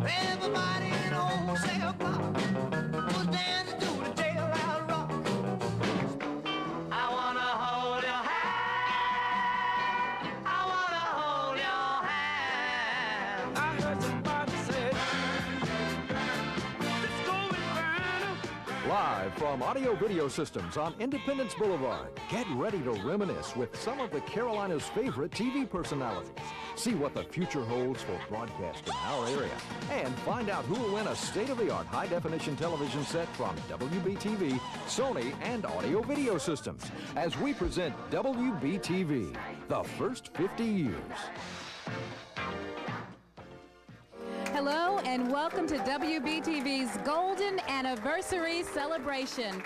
Everybody in old cell block was dancing to the jailhouse rock. I wanna hold your hand. I wanna hold your hand. I heard somebody say, let's go and burn. Live from Audio Video Systems on Independence Boulevard, get ready to reminisce with some of the Carolinas' favorite TV personalities. See what the future holds for broadcast in our area. And find out who will win a state-of-the-art high-definition television set from WBTV, Sony, and Audio Video Systems as we present WBTV, the first 50 years. Hello and welcome to WBTV's Golden Anniversary Celebration.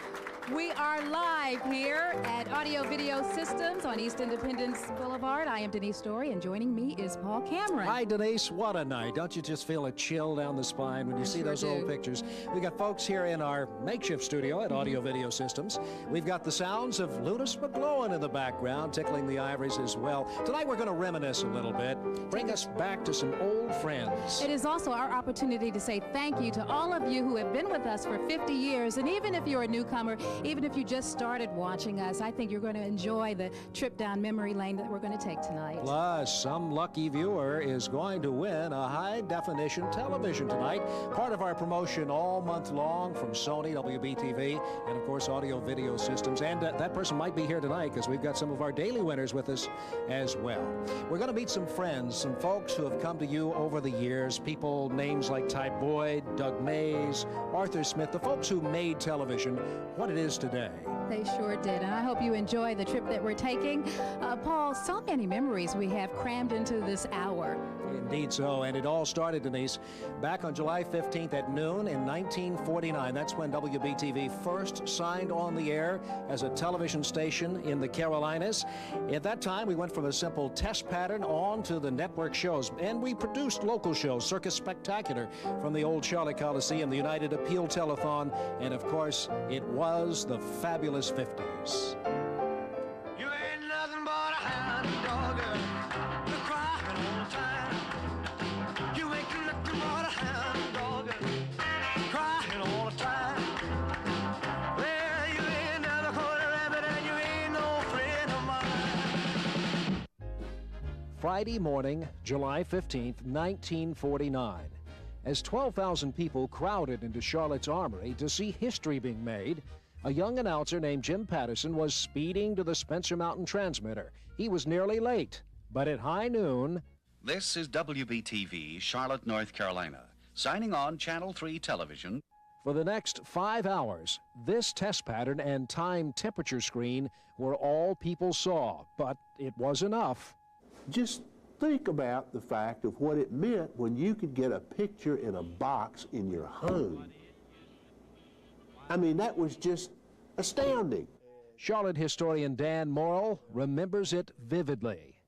We are live here at Audio Video Systems on East Independence Boulevard. I am Denise Story, and joining me is Paul Cameron. Hi, Denise. What a night. Don't you just feel a chill down the spine when you see those old pictures? We got folks here in our makeshift studio at Audio Video Systems. We've got the sounds of Lunas McGlowan in the background, tickling the ivories as well. Tonight we're going to reminisce a little bit, bring us back to some old friends. It is also our opportunity to say thank you to all of you who have been with us for 50 years. And even if you're a newcomer, even if you just started watching us, I think you're going to enjoy the trip down memory lane that we're going to take tonight. Plus, some lucky viewer is going to win a high-definition television tonight. Part of our promotion all month long from Sony, WBTV, and, of course, Audio Video Systems. And that person might be here tonight because we've got some of our daily winners with us as well. We're going to meet some friends, some folks who have come to you over the years, people, names like Ty Boyd, Doug Mays, Arthur Smith, the folks who made television what it is today. They sure did, and I hope you enjoy the trip that we're taking. Paul, so many memories we have crammed into this hour. Indeed so, and it all started, Denise, back on July 15th at noon in 1949. That's when WBTV first signed on the air as a television station in the Carolinas. At that time, we went from a simple test pattern on to the network shows, and we produced local shows, Circus Spectacular from the old Charlotte Coliseum, the United Appeal Telethon, and of course, it was the fabulous 50s. You ain't nothing but a hound dog, you're crying all the time. You ain't nothing but a hound dog, crying all the time. Well, you ain't never caught a rabbit and you ain't no friend of mine. Friday morning, July 15th, 1949. As 12,000 people crowded into Charlotte's Armory to see history being made, a young announcer named Jim Patterson was speeding to the Spencer Mountain transmitter. He was nearly late, but at high noon... This is WBTV, Charlotte, North Carolina, signing on Channel 3 television. For the next 5 hours, this test pattern and time temperature screen were all people saw, but it was enough. Just think about the fact of what it meant when you could get a picture in a box in your home. I mean, that was just astounding. Charlotte historian Dan Morrill remembers it vividly.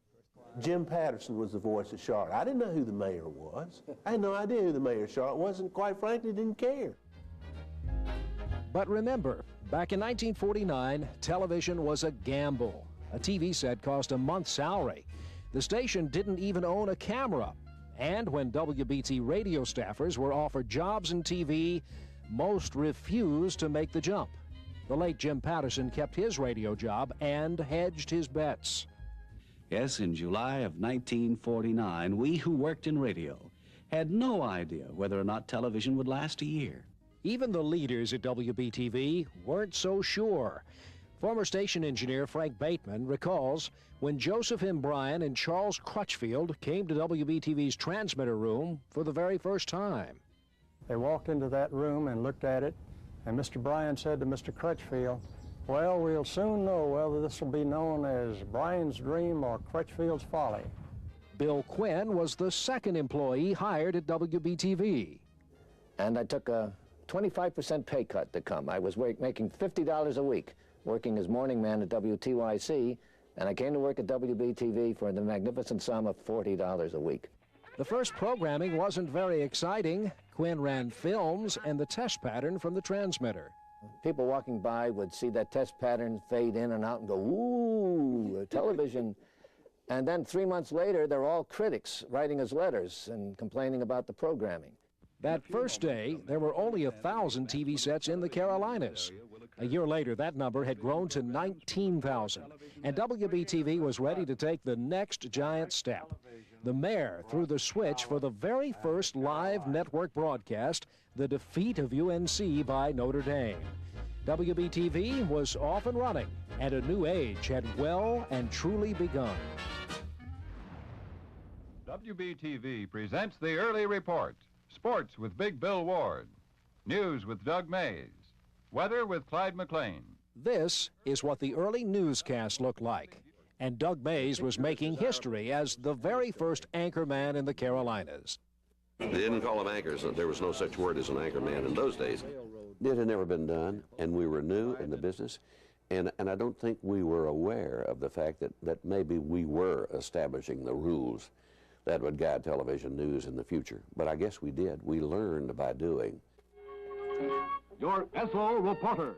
Jim Patterson was the voice of Charlotte. I didn't know who the mayor was. I had no idea who the mayor of Charlotte was, and quite frankly, didn't care. But remember, back in 1949, television was a gamble. A TV set cost a month's salary. The station didn't even own a camera. And when WBT radio staffers were offered jobs in TV, most refused to make the jump. The late Jim Patterson kept his radio job and hedged his bets. Yes, in July of 1949, we who worked in radio had no idea whether or not television would last a year. Even the leaders at WBTV weren't so sure. Former station engineer Frank Bateman recalls when Joseph M. Bryan and Charles Crutchfield came to WBTV's transmitter room for the very first time. They walked into that room and looked at it, and Mr. Bryan said to Mr. Crutchfield, "Well, we'll soon know whether this will be known as Bryan's Dream or Crutchfield's Folly." Bill Quinn was the second employee hired at WBTV. And I took a 25% pay cut to come. I was making $50 a week, working as morning man at WTYC, and I came to work at WBTV for the magnificent sum of $40 a week. The first programming wasn't very exciting. Quinn ran films and the test pattern from the transmitter. People walking by would see that test pattern fade in and out and go, ooh, television. And then 3 months later, they're all critics writing us letters and complaining about the programming. That first day, there were only 1,000 TV sets in the Carolinas. A year later, that number had grown to 19,000, and WBTV was ready to take the next giant step. The mayor threw the switch for the very first live network broadcast, the defeat of UNC by Notre Dame. WBTV was off and running, and a new age had well and truly begun. WBTV presents the Early Report. Sports with Big Bill Ward. News with Doug Mays. Weather with Clyde McLean. This is what the early newscast looked like. And Doug Mays was making history as the very first anchorman in the Carolinas. They didn't call them anchors. There was no such word as an anchorman in those days. It had never been done, and we were new in the business. And I don't think we were aware of the fact that maybe we were establishing the rules that would guide television news in the future. But I guess we did. We learned by doing. Your SO reporter.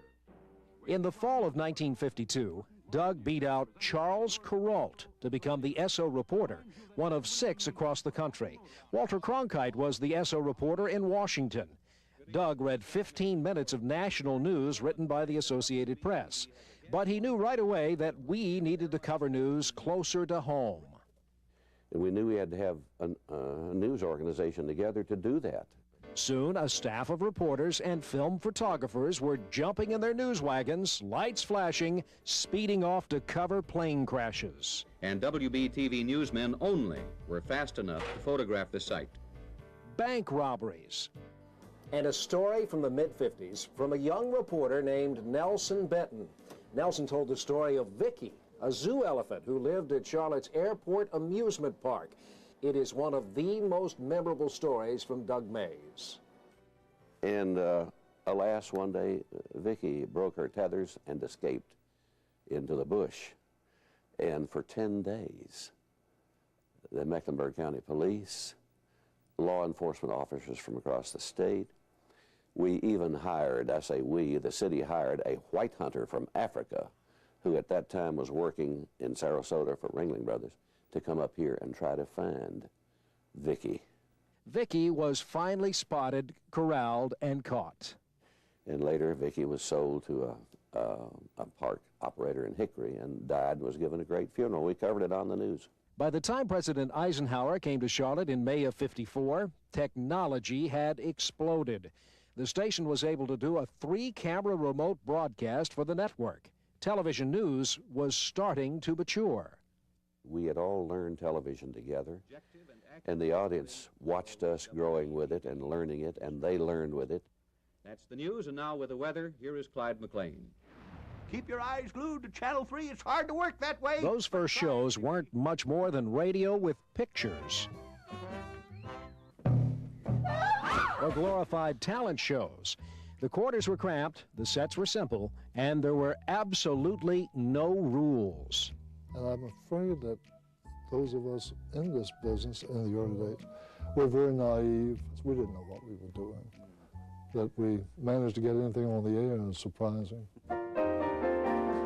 In the fall of 1952, Doug beat out Charles Kuralt to become the SO reporter, one of 6 across the country. Walter Cronkite was the SO reporter in Washington. Doug read 15 minutes of national news written by the Associated Press. But he knew right away that we needed to cover news closer to home. And we knew we had to have a news organization together to do that. Soon, a staff of reporters and film photographers were jumping in their news wagons, lights flashing, speeding off to cover plane crashes. And WBTV newsmen only were fast enough to photograph the site. Bank robberies. And a story from the mid-50s from a young reporter named Nelson Benton. Nelson told the story of Vicky, a zoo elephant who lived at Charlotte's Airport Amusement Park. It is one of the most memorable stories from Doug Mays. And alas, one day, Vicky broke her tethers and escaped into the bush. And for 10 days, the Mecklenburg County Police, law enforcement officers from across the state, we even hired, I say we, the city hired a white hunter from Africa who at that time was working in Sarasota for Ringling Brothers, to come up here and try to find Vicky. Vicky was finally spotted, corralled, and caught. And later, Vicky was sold to a park operator in Hickory and died and was given a great funeral. We covered it on the news. By the time President Eisenhower came to Charlotte in May of '54, technology had exploded. The station was able to do a 3-camera remote broadcast for the network. Television news was starting to mature. We had all learned television together, and the audience watched us growing with it and learning it, and they learned with it. That's the news, and now with the weather, here is Clyde McLean. Keep your eyes glued to Channel 3. It's hard to work that way. Those first shows weren't much more than radio with pictures. Or glorified talent shows. The quarters were cramped, the sets were simple, and there were absolutely no rules. And I'm afraid that those of us in this business in the early days were very naive. We didn't know what we were doing. That we managed to get anything on the air is surprising.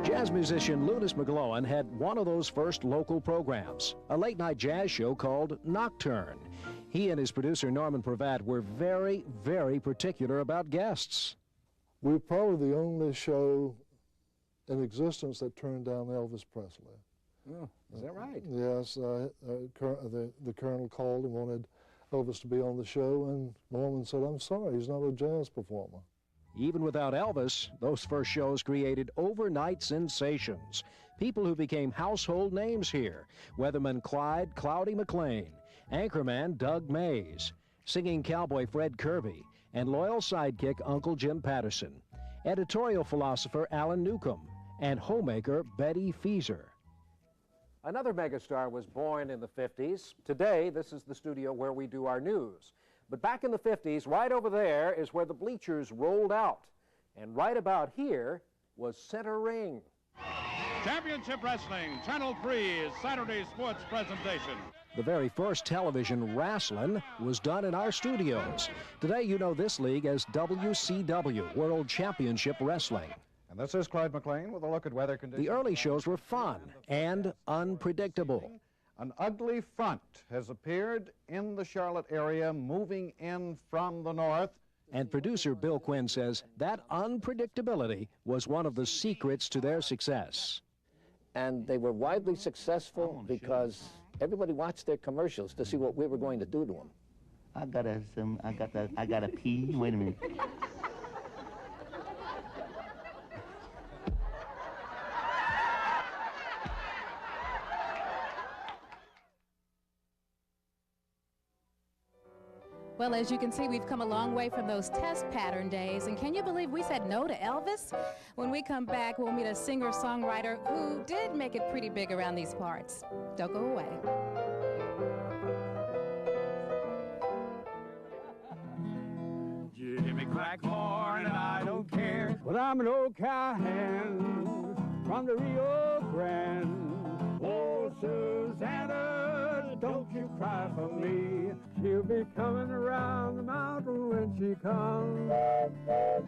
Jazz musician Lunis McGlowan had one of those first local programs, a late-night jazz show called Nocturne. He and his producer Norman Pravat were very, very particular about guests. We're probably the only show in existence that turned down Elvis Presley. Oh, is that right? Yes, the Colonel called and wanted Elvis to be on the show, and Norman said, "I'm sorry, he's not a jazz performer." Even without Elvis, those first shows created overnight sensations. People who became household names here. Weatherman Clyde "Cloudy" McLean, anchorman Doug Mays, singing cowboy Fred Kirby, and loyal sidekick Uncle Jim Patterson, editorial philosopher Alan Newcomb, and homemaker Betty Feeser. Another megastar was born in the 50s. Today, this is the studio where we do our news. But back in the 50s, right over there is where the bleachers rolled out. And right about here was center ring. Championship Wrestling, Channel 3's Saturday sports presentation. The very first television wrestling was done in our studios. Today, you know this league as WCW, World Championship Wrestling. And this is Clyde McLean with a look at weather conditions. The early shows were fun and unpredictable. An ugly front has appeared in the Charlotte area, moving in from the north. And producer Bill Quinn says that unpredictability was one of the secrets to their success. And they were widely successful because everybody watched their commercials to see what we were going to do to them. I gotta pee. Wait a minute. Well, as you can see, we've come a long way from those test pattern days. And can you believe we said no to Elvis? When we come back, we'll meet a singer-songwriter who did make it pretty big around these parts. Don't go away. Jimmy crack corn and I don't care, but I'm an old cowhand from the Rio Grande. Oh, Susanna, don't you cry for me. She'll be coming around the mountain when she comes.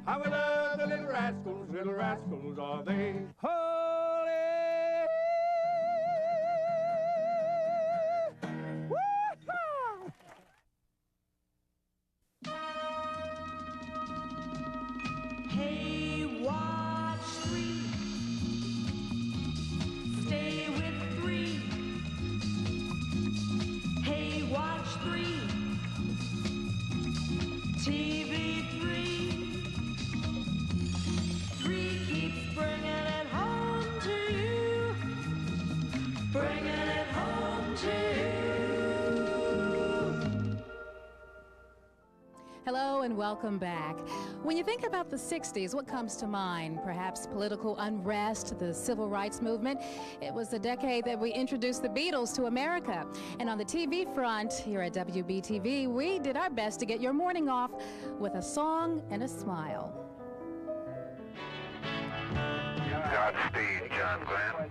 How we love the little rascals are they. Holy! Woo-hoo! Hey, watch 3. Stay with 3. Hey, watch 3. TV 3. 3 keeps bringing it home to you. Bringing it home to you. Hello and welcome back. When you think about the 60s, what comes to mind? Perhaps political unrest, the civil rights movement. It was the decade that we introduced the Beatles to America. And on the TV front here at WBTV, we did our best to get your morning off with a song and a smile. Godspeed, John Glenn.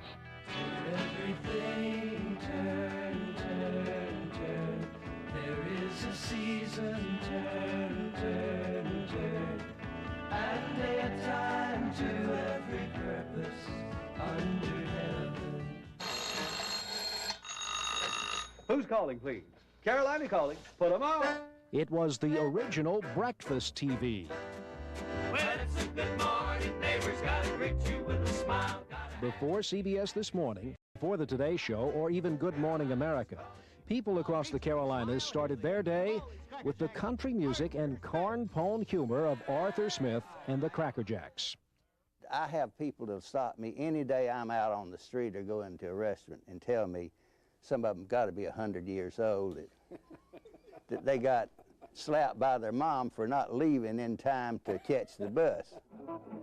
Everything turn, turn, turn. There is a season, turn, turn, turn. And a time to every purpose under heaven. Who's calling, please? Carolina calling. Put 'em on. It was the original breakfast TV. Well, it's a good morning, neighbors gotta greet you with a smile. Before CBS This Morning, before the Today Show, or even Good Morning America, people across the Carolinas started their day with the country music and corn-pone humor of Arthur Smith and the Cracker Jacks. I have people that'll stop me any day I'm out on the street or go into a restaurant and tell me some of them got to be 100 years old, that they got slapped by their mom for not leaving in time to catch the bus.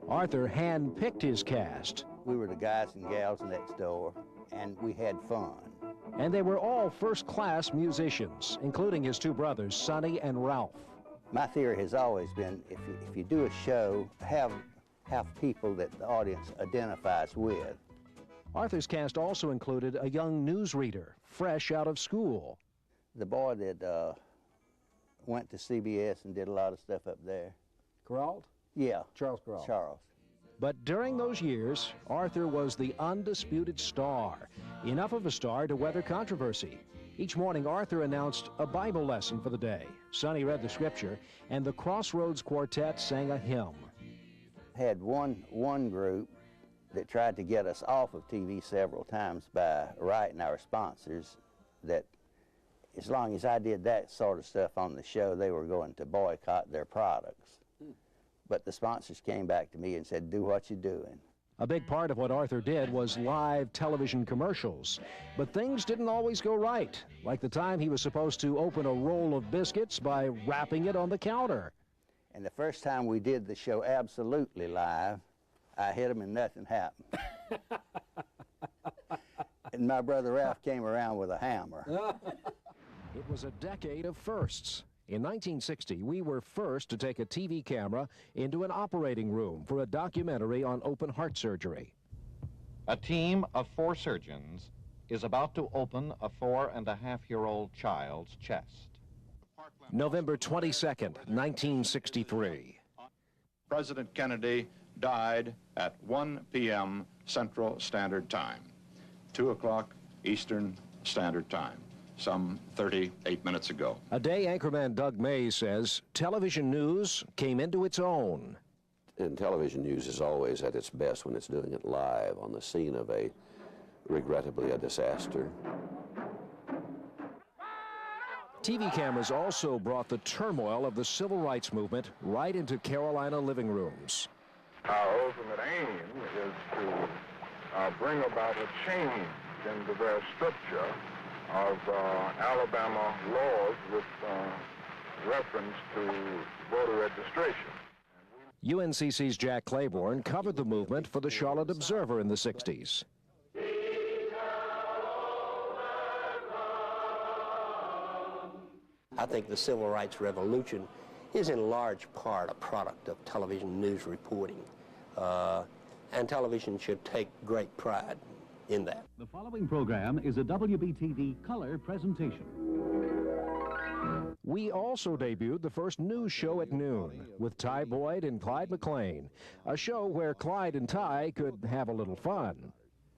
Arthur hand-picked his cast. We were the guys and gals next door, and we had fun. And they were all first-class musicians, including his two brothers, Sonny and Ralph. My theory has always been, if you do a show, have people that the audience identifies with. Arthur's cast also included a young newsreader, fresh out of school. The boy that went to CBS and did a lot of stuff up there. Gerald? Yeah. Charles Gerald. Charles. But during those years, Arthur was the undisputed star, enough of a star to weather controversy. Each morning, Arthur announced a Bible lesson for the day. Sonny read the scripture, and the Crossroads Quartet sang a hymn. Had one group that tried to get us off of TV several times by writing our sponsors that as long as I did that sort of stuff on the show, they were going to boycott their products. But the sponsors came back to me and said, do what you're doing. A big part of what Arthur did was live television commercials. But things didn't always go right, like the time he was supposed to open a roll of biscuits by wrapping it on the counter. And the first time we did the show absolutely live, I hit him and nothing happened. And my brother Ralph came around with a hammer. It was a decade of firsts. In 1960, we were first to take a TV camera into an operating room for a documentary on open heart surgery. A team of 4 surgeons is about to open a 4.5-year-old child's chest. November 22nd, 1963. President Kennedy died at 1 p.m. Central Standard Time, 2 o'clock Eastern Standard Time, some 38 minutes ago. A day anchorman Doug Mays says television news came into its own. And television news is always at its best when it's doing it live on the scene of regrettably, a disaster. TV cameras also brought the turmoil of the civil rights movement right into Carolina living rooms. Our ultimate aim is to bring about a change in the very structure of Alabama laws with reference to voter registration. UNCC's Jack Claiborne covered the movement for the Charlotte Observer in the 60s. I think the civil rights revolution is in large part a product of television news reporting, and television should take great pride in that. The following program is a WBTV color presentation. We also debuted the first news show at noon with Ty Boyd and Clyde McLean, a show where Clyde and Ty could have a little fun.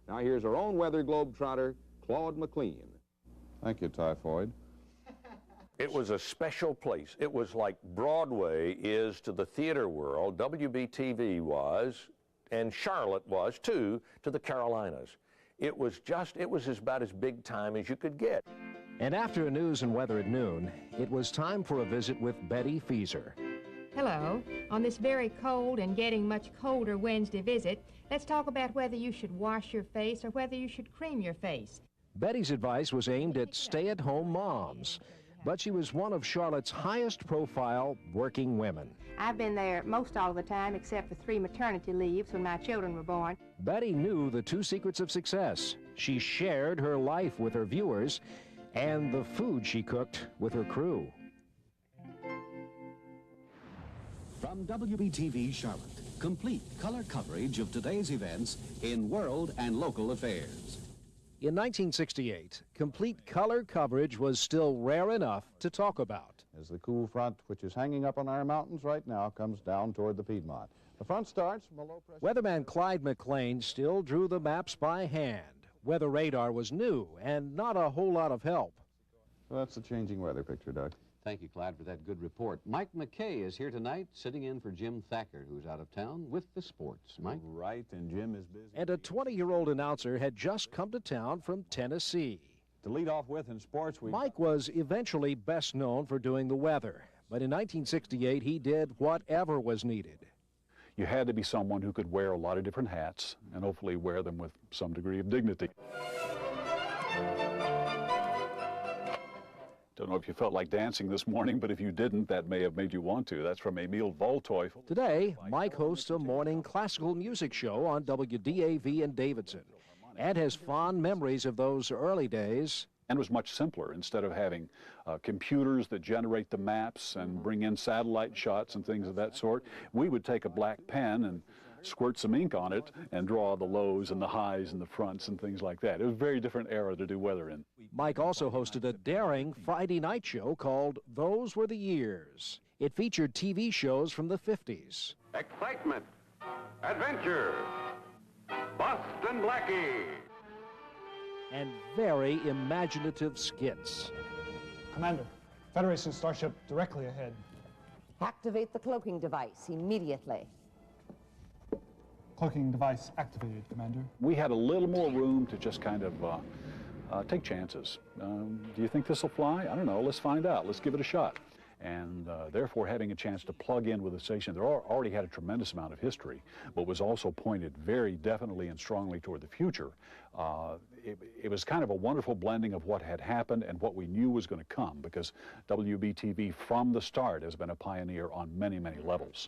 Now here's our own weather globetrotter, Claude McLean. Thank you, Typhoid. It was a special place. It was like Broadway is to the theater world, WBTV was, and Charlotte was, too, to the Carolinas. It was about as big time as you could get. And after news and weather at noon, it was time for a visit with Betty Feaser. Hello. On this very cold and getting much colder Wednesday visit, let's talk about whether you should wash your face or whether you should cream your face. Betty's advice was aimed at stay-at-home moms, but she was one of Charlotte's highest-profile working women. I've been there most all the time except for 3 maternity leaves when my children were born. Betty knew the 2 secrets of success. She shared her life with her viewers and the food she cooked with her crew. From WBTV Charlotte, complete color coverage of today's events in world and local affairs. In 1968, complete color coverage was still rare enough to talk about. As the cool front, which is hanging up on our mountains right now, comes down toward the Piedmont. The front starts from a low pressure... Weatherman Clyde McLean still drew the maps by hand. Weather radar was new and not a whole lot of help. Well, that's the changing weather picture, Doug. Thank you, Clyde, for that good report. Mike McKay is here tonight, sitting in for Jim Thacker, who's out of town with the sports. Mike? Right, and Jim is busy. And a 20-year-old announcer had just come to town from Tennessee. To lead off with in sports, Mike was eventually best known for doing the weather, but in 1968 he did whatever was needed. You had to be someone who could wear a lot of different hats and hopefully wear them with some degree of dignity. Don't know if you felt like dancing this morning, but if you didn't, that may have made you want to. That's from Emil Volteufel. Today, Mike hosts a morning classical music show on WDAV in Davidson and has fond memories of those early days. And it was much simpler. Instead of having computers that generate the maps and bring in satellite shots and things of that sort, we would take a black pen and squirt some ink on it and draw the lows and the highs and the fronts and things like that. It was a very different era to do weather in. Mike also hosted a daring Friday night show called Those Were the Years. It featured TV shows from the 50s. Excitement, adventure, Bust and Blackie. And very imaginative skits. Commander, Federation starship directly ahead. Activate the cloaking device immediately. Cloaking device activated, Commander. We had a little more room to just kind of take chances. Do you think this will fly? I don't know. Let's find out. Let's give it a shot. And therefore, having a chance to plug in with a station that already had a tremendous amount of history, but was also pointed very definitely and strongly toward the future, it was kind of a wonderful blending of what had happened and what we knew was going to come, because WBTV from the start has been a pioneer on many, many levels.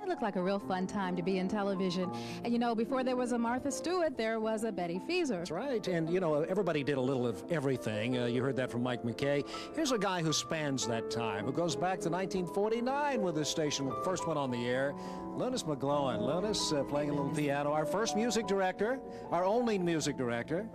It looked like a real fun time to be in television. And you know, before there was a Martha Stewart, there was a Betty Feaser. That's right. And you know, everybody did a little of everything. You heard that from Mike McKay. Here's a guy who spans that time, who goes back to 1949 with this station, first one on the air. Lunas McGlowan. Lunas playing a little piano. Our first music director, our only music director.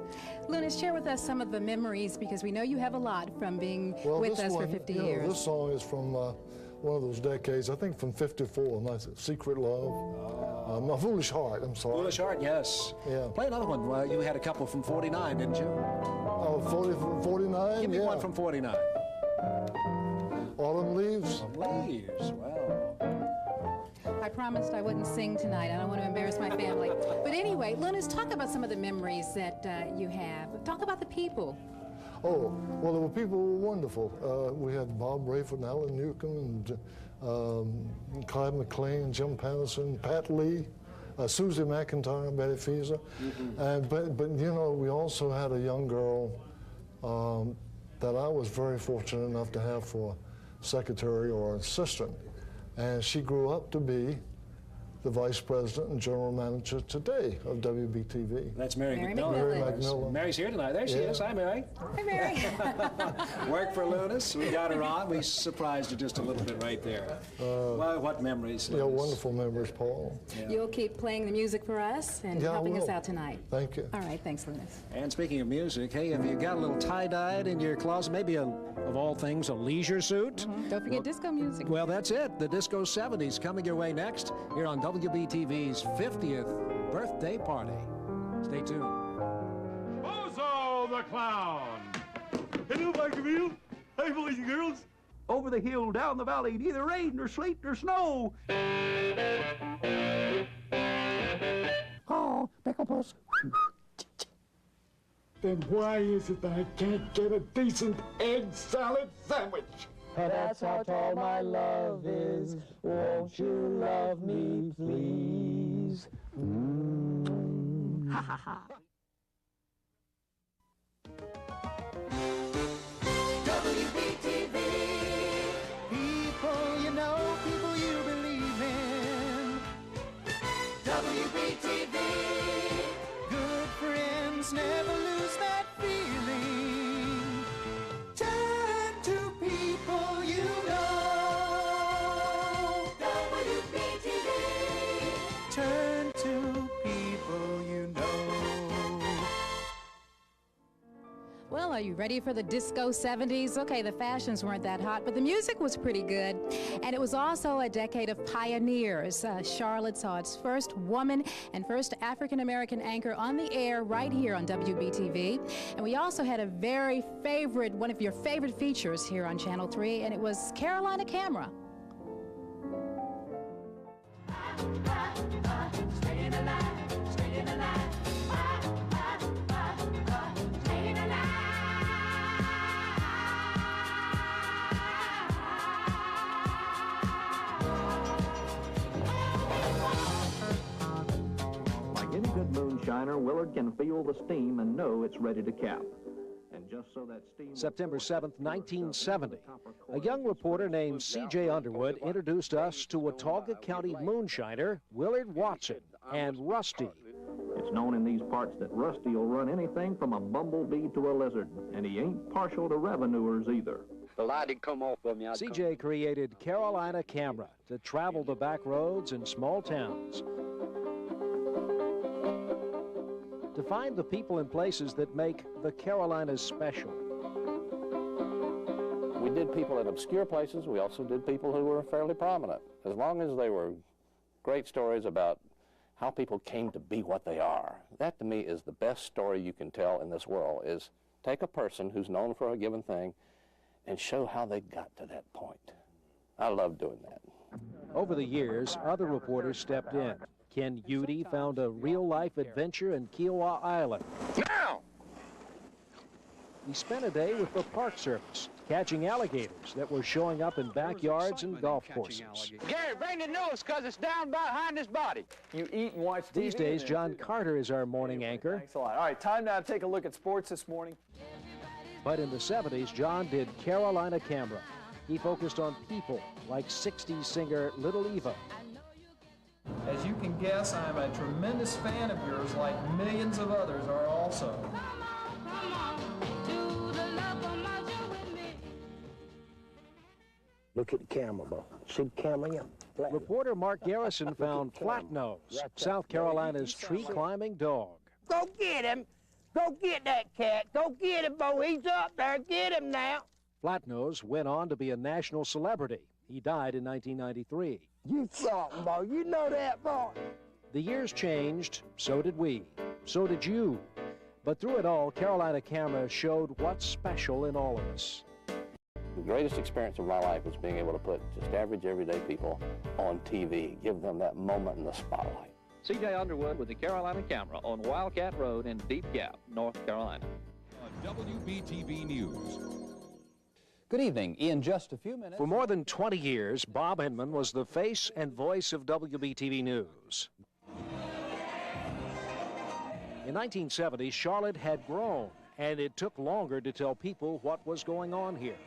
Lunas, share with us some of the memories, because we know you have a lot from being with us for 50 years. This song is from one of those decades, I think from '54, My Secret Love, My Foolish Heart, I'm sorry. Foolish Heart, yes. Yeah. Play another one. You had a couple from 49, didn't you? Oh, 49? Give me yeah. one from 49. Autumn Leaves. Autumn Leaves, well. I promised I wouldn't sing tonight. I don't want to embarrass my family. But anyway, Lunas, talk about some of the memories that you have. Talk about the people. Oh, well, the people were wonderful. We had Bob Rayford and Alan Newcomb and Clyde McLean, Jim Patterson, Pat Lee, Susie McIntyre, Betty Fieser. But you know, we also had a young girl that I was very fortunate enough to have for secretary or assistant. And she grew up to be the vice president and general manager today of WBTV. That's Mary McMillan. Mary McMillan. Mary's here tonight. There she is. Hi, Mary. Hi, Mary. Work for Lunas. We got her on. We surprised her just a little bit right there. Well, what memories, Lunas? Yeah, wonderful memories, Paul. Yeah. You'll keep playing the music for us and helping us out tonight. Thank you. All right, thanks, Lunas. And speaking of music, hey, have you got a little tie-dyed in your closet? Maybe, of all things, a leisure suit? Don't forget disco music. Well, that's it. The Disco 70s coming your way next here on WBTV's 50th birthday party. Stay tuned. Bozo the Clown! Hello, Baskerville. Hey, boys and girls. Over the hill, down the valley, neither rain nor sleet nor snow. Oh, Picklepuss. Then why is it that I can't get a decent egg salad sandwich? That's how tall my love is. Won't you love me, please? Ha ha ha. WBTV. People you know, people you believe in. WBTV. Good friends never lose that feeling. Turn to people you know. WBTV. Turn to people you know. Well, are you ready for the disco 70s? Okay, the fashions weren't that hot, but the music was pretty good. And it was also a decade of pioneers. Charlotte saw its first woman and first African-American anchor on the air right here on WBTV. And we also had a very favorite, one of your favorite features here on Channel 3, and it was Carolina Camera. Staying alive, staying alive. Staying alive. Like any good moonshiner, Willard can feel the steam and know it's ready to cap. And just so that steam... September 7th, 1970, a young reporter named C.J. Underwood introduced us to Watauga County moonshiner Willard Watson and Rusty. It's known in these parts that Rusty will run anything from a bumblebee to a lizard, and he ain't partial to revenuers either. The light had come off of me. C.J. created Carolina Camera to travel the back roads in small towns, to find the people and places that make the Carolinas special. We did people in obscure places. We also did people who were fairly prominent. As long as they were great stories about how people came to be what they are. That, to me, is the best story you can tell in this world, is take a person who's known for a given thing and show how they got to that point. I love doing that. Over the years, other reporters stepped in. Ken Udy found a real-life adventure in Kiowa Island. Now! He spent a day with the Park Service, catching alligators that were showing up in backyards and golf courses. Gary, bring the nose, because it's down behind his body. You eat and watch TV. These days, John Carter is our morning anchor. Thanks a lot. All right, time now to take a look at sports this morning. But in the 70s, John did Carolina Camera. He focused on people like 60s singer Little Eva. As you can guess, I'm a tremendous fan of yours, like millions of others are also. Look at the camera, bro. See the camera here? Reporter Mark Garrison found Flatnose, South Carolina's tree-climbing dog. Go get him. Go get that cat. Go get him, Bo. He's up there. Get him now. Flatnose went on to be a national celebrity. He died in 1993. You something, boy. You know that, boy. The years changed, so did we, so did you. But through it all, Carolina Camera showed what's special in all of us. The greatest experience of my life was being able to put just average, everyday people on TV, give them that moment in the spotlight. C.J. Underwood with the Carolina Camera on Wildcat Road in Deep Gap, North Carolina. WBTV News. Good evening. In just a few minutes. For more than 20 years, Bob Hinman was the face and voice of WBTV News. In 1970, Charlotte had grown, and it took longer to tell people what was going on here.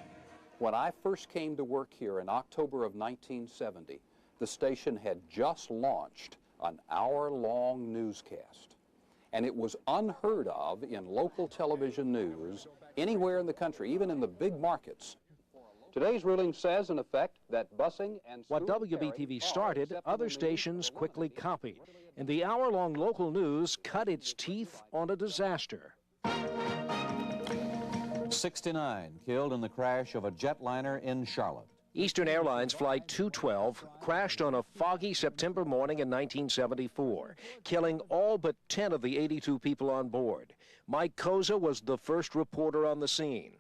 When I first came to work here in October of 1970, the station had just launched an hour-long newscast. And it was unheard of in local television news anywhere in the country, even in the big markets. Today's ruling says, in effect, that busing and what WBTV started, other stations quickly copied, and the hour-long local news cut its teeth on a disaster. 69 killed in the crash of a jetliner in Charlotte. Eastern Airlines Flight 212 crashed on a foggy September morning in 1974, killing all but 10 of the 82 people on board. Mike Koza was the first reporter on the scene.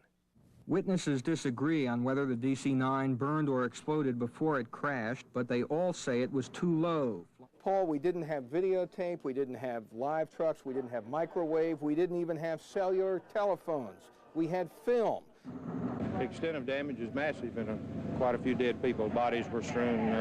Witnesses disagree on whether the DC-9 burned or exploded before it crashed, but they all say it was too low. Paul, we didn't have videotape, we didn't have live trucks, we didn't have microwave, we didn't even have cellular telephones. We had film. The extent of damage is massive, and quite a few dead people. Bodies were strewn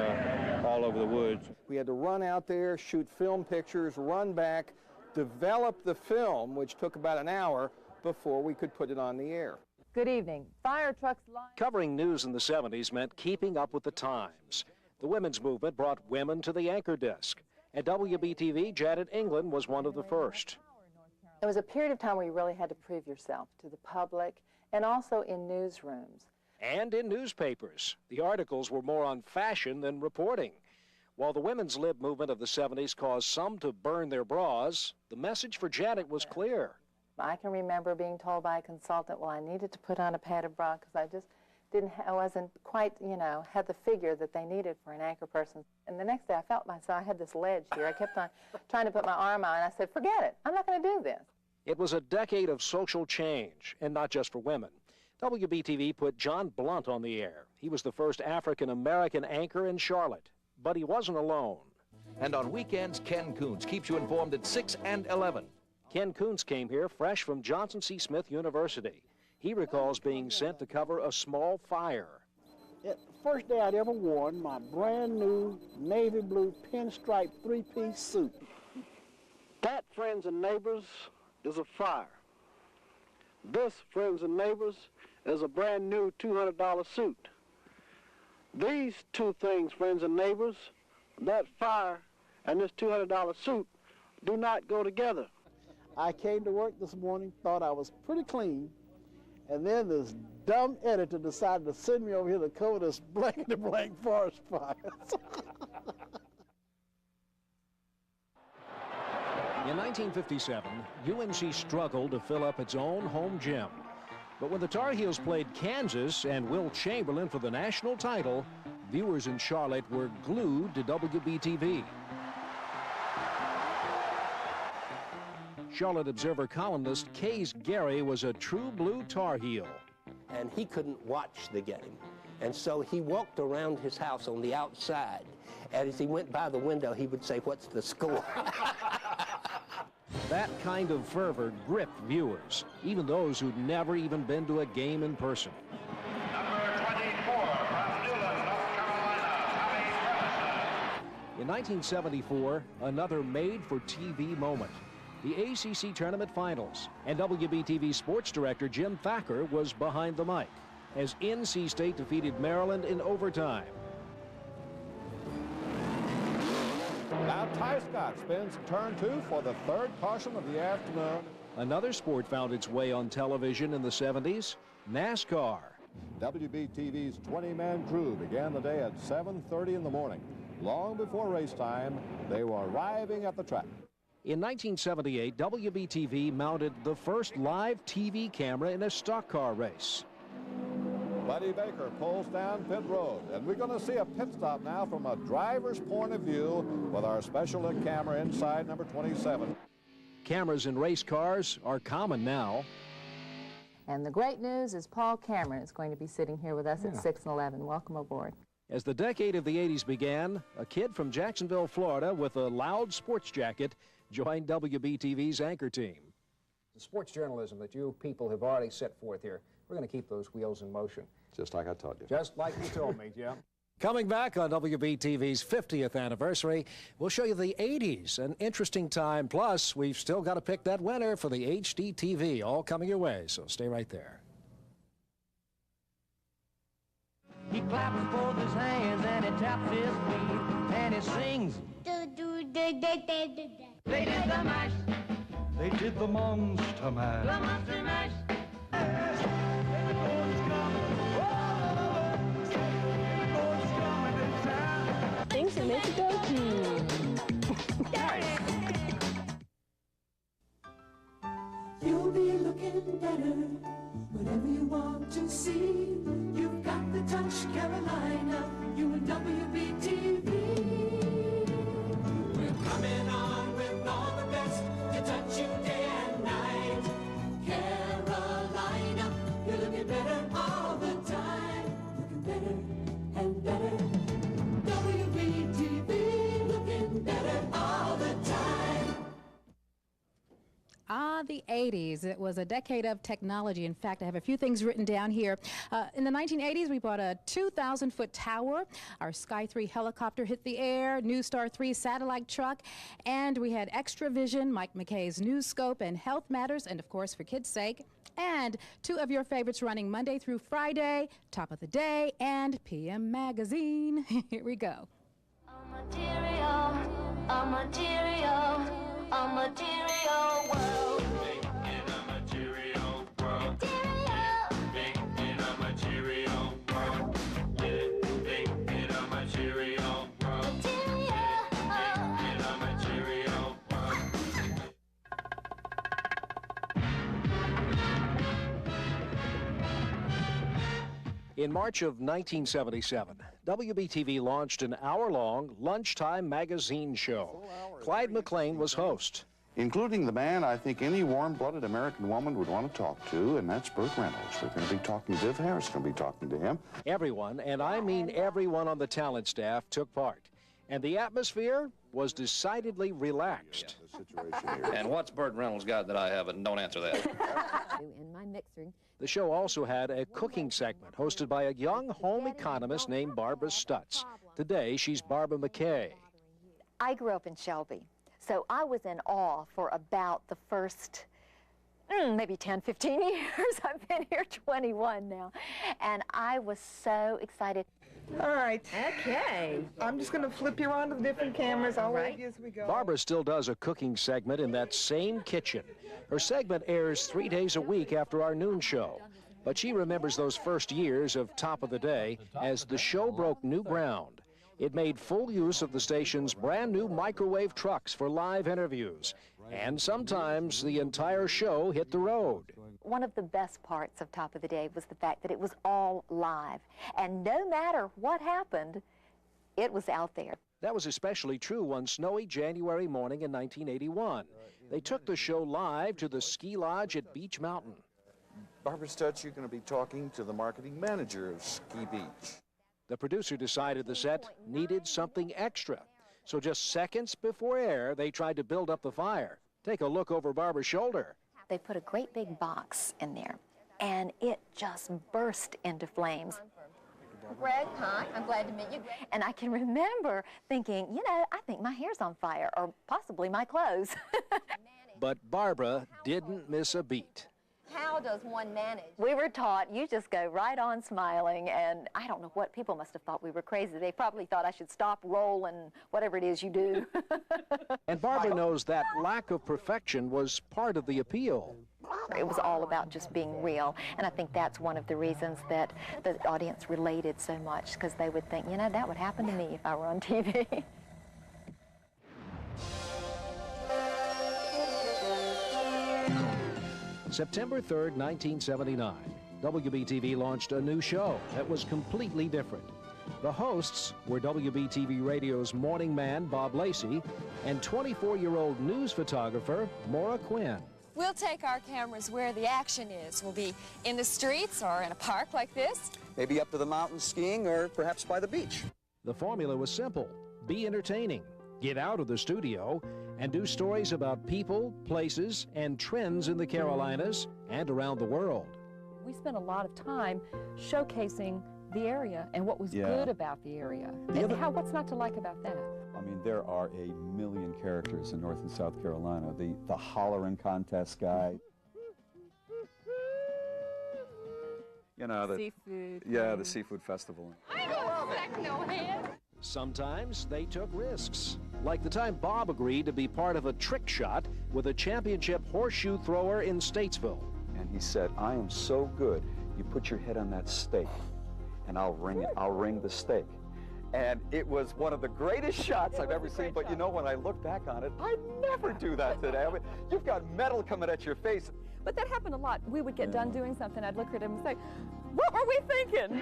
all over the woods. We had to run out there, shoot film pictures, run back, develop the film, which took about an hour before we could put it on the air. Good evening. Fire trucks... Covering news in the 70s meant keeping up with the times. The women's movement brought women to the anchor desk. At WBTV, Janet England was one of the first. It was a period of time where you really had to prove yourself to the public and also in newsrooms. And in newspapers. The articles were more on fashion than reporting. While the women's lib movement of the 70s caused some to burn their bras, the message for Janet was clear. I can remember being told by a consultant, well, I needed to put on a padded bra because I just I wasn't quite, had the figure that they needed for an anchor person. And the next day I felt myself, I had this ledge here. I kept on trying to put my arm out, and I said, forget it. I'm not going to do this. It was a decade of social change, and not just for women. WBTV put John Blunt on the air. He was the first African-American anchor in Charlotte, but he wasn't alone. And on weekends, Ken Coons keeps you informed at 6 and 11. Ken Coons came here fresh from Johnson C. Smith University. He recalls being sent to cover a small fire. The first day I'd ever worn my brand new navy blue pinstripe three-piece suit. That, friends and neighbors, is a fire. This, friends and neighbors, is a brand new $200 suit. These two things, friends and neighbors, that fire and this $200 suit, do not go together. I came to work this morning, thought I was pretty clean, and then this dumb editor decided to send me over here to cover this blank-to-blank forest fire. In 1957, UNC struggled to fill up its own home gym. But when the Tar Heels played Kansas and Will Chamberlain for the national title, viewers in Charlotte were glued to WBTV. Charlotte Observer columnist Case Gary was a true blue Tar Heel. And he couldn't watch the game. And so he walked around his house on the outside. And as he went by the window, he would say, "What's the score?" That kind of fervor gripped viewers, even those who'd never even been to a game in person. In 1974, another made-for-TV moment. The ACC Tournament Finals, and WBTV sports director Jim Thacker was behind the mic as NC State defeated Maryland in overtime. Now Ty Scott spins turn 2 for the third caution of the afternoon. Another sport found its way on television in the 70s, NASCAR. WBTV's 20-man crew began the day at 7:30 in the morning. Long before race time, they were arriving at the track. In 1978, WBTV mounted the first live TV camera in a stock car race. Buddy Baker pulls down pit road, and we're going to see a pit stop now from a driver's point of view with our special look camera inside number 27. Cameras in race cars are common now. And the great news is Paul Cameron is going to be sitting here with us at 6 and 11. Welcome aboard. As the decade of the 80s began, a kid from Jacksonville, Florida, with a loud sports jacket joined WBTV's anchor team. The sports journalism that you people have already set forth here, we're going to keep those wheels in motion. Just like I told you. Just like you told me, Jim. Coming back on WBTV's 50th anniversary, we'll show you the 80s, an interesting time. Plus, we've still got to pick that winner for the HD TV, all coming your way, so stay right there. He claps both his hands and he taps his feet and he sings. They did the mash. They did the monster mash. The monster mash. Things in Mexico? You'll be looking better whatever you want to see. You've got the touch, Carolina. You and WBTV. We're coming on with all the best to touch you day and night. Carolina, you're looking better all the time. Looking better and better. WBTV, looking better all the time. Ah, the 80s. It was a decade of technology. In fact, I have a few things written down here. In the 1980s, we bought a 2,000-foot tower. Our Sky 3 helicopter hit the air, New Star 3 satellite truck, and we had Extra Vision, Mike McKay's News Scope, and Health Matters, and of course, for kids' sake, and two of your favorites running Monday through Friday, Top of the Day, and PM Magazine. Here we go. A material world. In a material world. Living in a material world. Living in a material world. Living in a material world. In March of 1977, WBTV launched an hour-long lunchtime magazine show. Clyde McLean was host. Including the man I think any warm-blooded American woman would want to talk to, and that's Burt Reynolds. We're going to be talking to Viv Harris, going to be talking to him. Everyone, and I mean everyone on the talent staff, took part. And the atmosphere was decidedly relaxed. And what's Burt Reynolds got that I haven't? Don't answer that. In my mixer. The show also had a cooking segment hosted by a young home economist named Barbara Stutz. Today, she's Barbara McKay. I grew up in Shelby, so I was in awe for about the first maybe 10, 15 years. I've been here 21 now, and I was so excited. All right. Okay. I'm just going to flip you around to the different cameras. I'll wave you as we go. Barbara still does a cooking segment in that same kitchen. Her segment airs 3 days a week after our noon show. But she remembers those first years of Top of the Day as the show broke new ground. It made full use of the station's brand new microwave trucks for live interviews. And sometimes the entire show hit the road. One of the best parts of Top of the Day was the fact that it was all live. And no matter what happened, it was out there. That was especially true one snowy January morning in 1981. They took the show live to the ski lodge at Beach Mountain. Barbara Stutz, you're going to be talking to the marketing manager of Ski Beach. The producer decided the set needed something extra. So just seconds before air, they tried to build up the fire. Take a look over Barbara's shoulder. They put a great big box in there, and it just burst into flames. Greg, hi, I'm glad to meet you. And I can remember thinking, you know, I think my hair's on fire, or possibly my clothes. But Barbara didn't miss a beat. How does one manage? We were taught you just go right on smiling, and I don't know what people must have thought we were crazy. They probably thought I should stop, roll, and whatever it is you do. And Barbara knows that lack of perfection was part of the appeal. It was all about just being real, and I think that's one of the reasons that the audience related so much, because they would think, you know, that would happen to me if I were on TV. September 3rd, 1979. WBTV launched a new show that was completely different. The hosts were WBTV Radio's morning man, Bob Lacey, and 24-year-old news photographer, Maura Quinn. We'll take our cameras where the action is. We'll be in the streets or in a park like this. Maybe up to the mountains skiing or perhaps by the beach. The formula was simple. Be entertaining, get out of the studio, and do stories about people, places, and trends in the Carolinas and around the world. We spent a lot of time showcasing the area and what was good about the area. What's not to like about that? I mean, there are a million characters in North and South Carolina. The hollering contest guy. You know, the seafood. Yeah, the seafood festival. I don't expect no hand. Sometimes they took risks, like the time Bob agreed to be part of a trick shot with a championship horseshoe thrower in Statesville. And he said, I am so good, you put your head on that stake, and I'll ring the stake. And it was one of the greatest shots I've ever seen, but you know, when I look back on it, I'd never do that today. I mean, you've got metal coming at your face. But that happened a lot. We would get done doing something, I'd look at him and say, what were we thinking?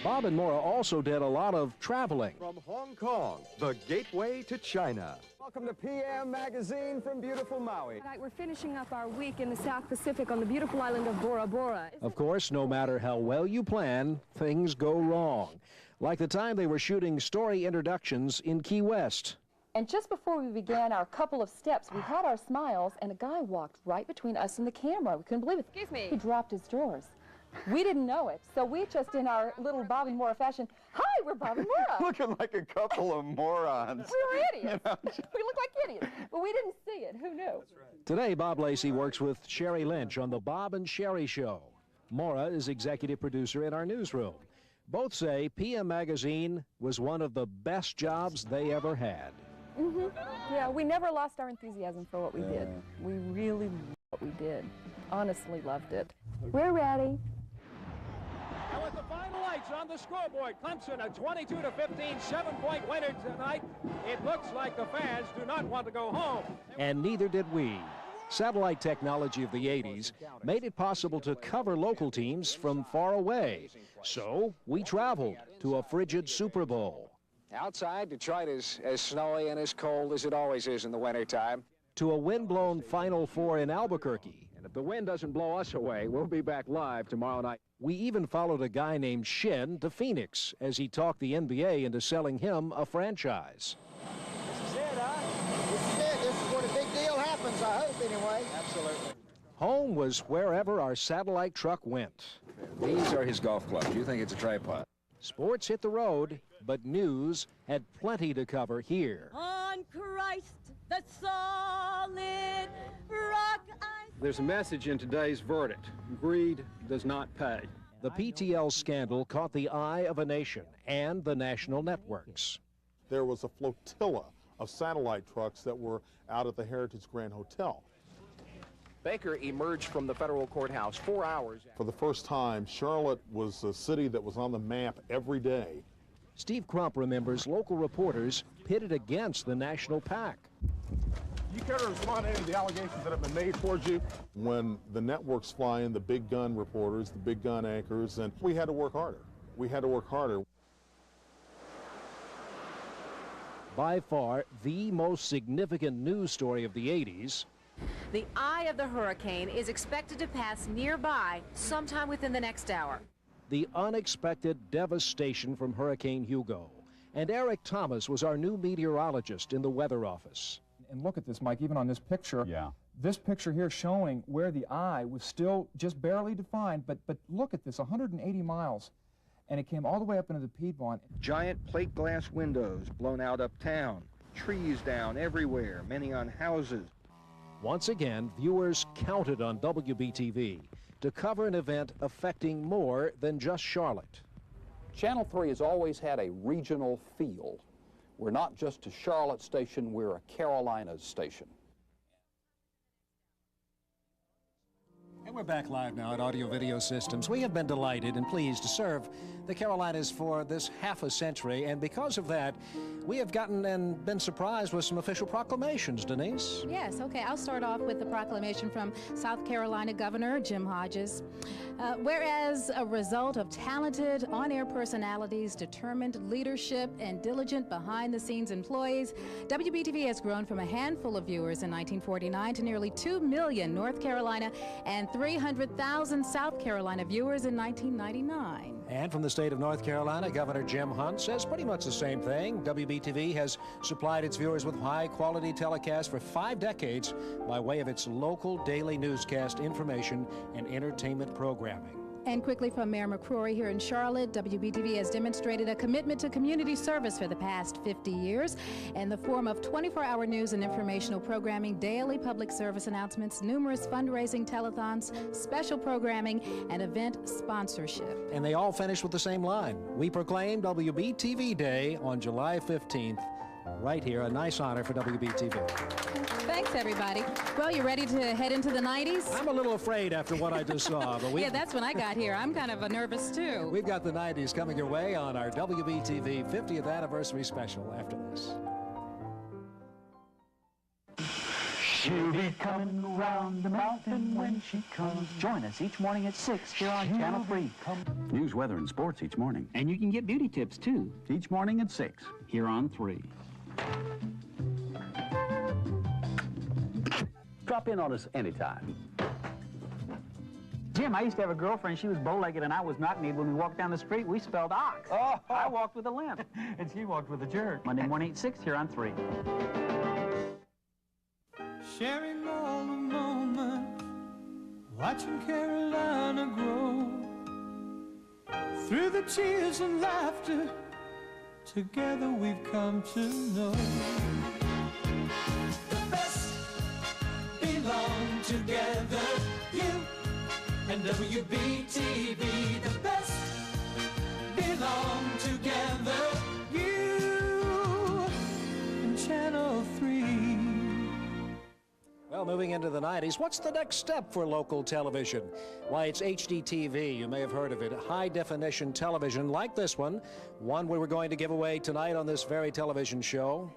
Bob and Maura also did a lot of traveling. From Hong Kong, the gateway to China. Welcome to PM Magazine from beautiful Maui. We're finishing up our week in the South Pacific on the beautiful island of Bora Bora. Of course, no matter how well you plan, things go wrong. Like the time they were shooting story introductions in Key West. And just before we began our couple of steps, we had our smiles, and a guy walked right between us and the camera. We couldn't believe it. Excuse me. He dropped his drawers. We didn't know it, so we just, in our little Bob and Maura fashion, hi, we're Bob and Maura. Looking like a couple of morons. We were idiots. You know? We look like idiots, but we didn't see it. Who knew? Today, Bob Lacey works with Sherry Lynch on the Bob and Sherry Show. Maura is executive producer in our newsroom. Both say PM Magazine was one of the best jobs they ever had. Yeah, we never lost our enthusiasm for what we did. We really loved what we did. Honestly loved it. We're ready. And with the final lights on the scoreboard, Clemson a 22-15 7-point winner tonight. It looks like the fans do not want to go home. And neither did we. Satellite technology of the 80s made it possible to cover local teams from far away. So we traveled to a frigid Super Bowl. Outside, Detroit is as snowy and as cold as it always is in the wintertime. To a wind-blown Final Four in Albuquerque. And if the wind doesn't blow us away, we'll be back live tomorrow night. We even followed a guy named Shin to Phoenix as he talked the NBA into selling him a franchise. This is it, huh? This is it. This is where the big deal happens, I hope, anyway. Absolutely. Home was wherever our satellite truck went. These are his golf clubs. You think it's a tripod. Sports hit the road, but news had plenty to cover here. On Christ, the solid rock I... There's a message in today's verdict. Greed does not pay. The PTL scandal caught the eye of a nation and the national networks. There was a flotilla of satellite trucks that were out at the Heritage Grand Hotel. Baker emerged from the federal courthouse 4 hours. For the first time, Charlotte was a city that was on the map every day. Steve Crump remembers local reporters pitted against the national PAC. You care to respond to any of the allegations that have been made towards you? When the networks fly in, the big gun reporters, the big gun anchors, and we had to work harder. We had to work harder. By far, the most significant news story of the 80s. The eye of the hurricane is expected to pass nearby sometime within the next hour. The unexpected devastation from Hurricane Hugo. And Eric Thomas was our new meteorologist in the weather office. And look at this, Mike, even on this picture. Yeah. This picture here showing where the eye was still just barely defined, but look at this, 180 miles. And it came all the way up into the Piedmont. Giant plate glass windows blown out uptown, trees down everywhere, many on houses. Once again, viewers counted on WBTV to cover an event affecting more than just Charlotte. Channel 3 has always had a regional feel. We're not just a Charlotte station, we're a Carolinas station. And we're back live now at Audio Video Systems. We have been delighted and pleased to serve the Carolinas for this half a century, and because of that, We have gotten and been surprised with some official proclamations, Denise. Yes, okay. I'll start off with the proclamation from South Carolina Governor Jim Hodges. Whereas a result of talented on-air personalities, determined leadership, and diligent behind-the-scenes employees, WBTV has grown from a handful of viewers in 1949 to nearly 2 million North Carolina and 300,000 South Carolina viewers in 1999. And from the state of North Carolina, Governor Jim Hunt says pretty much the same thing. WBTV has supplied its viewers with high-quality telecasts for 5 decades by way of its local daily newscast information and entertainment programming. And quickly from Mayor McCrory here in Charlotte, WBTV has demonstrated a commitment to community service for the past 50 years in the form of 24-hour news and informational programming, daily public service announcements, numerous fundraising telethons, special programming, and event sponsorship. And they all finish with the same line. We proclaim WBTV Day on July 15th, right here. A nice honor for WBTV. Thanks, everybody. Well, you ready to head into the 90s? I'm a little afraid after what I just saw. But yeah, that's when I got here. I'm kind of nervous, too. We've got the 90s coming your way on our WBTV 50th anniversary special after this. She'll be coming around the mountain when she comes. Join us each morning at 6 here on Channel 3. News, weather, and sports each morning. And you can get beauty tips, too. Each morning at 6 here on 3. Drop in on us anytime. Jim, I used to have a girlfriend. She was bow-legged and I was knock-kneed. When we walked down the street, we spelled ox. Oh. I walked with a limp. And she walked with a jerk. Monday morning at 6 here on 3. Sharing all the moments, watching Carolina grow. Through the tears and laughter, together we've come to know. The best belong together, you and WBTV. The best belong together, you and Channel 3. Well, moving into the 90s, what's the next step for local television? Why, it's HDTV. You may have heard of it. High-definition television like this one we were going to give away tonight on this very television show.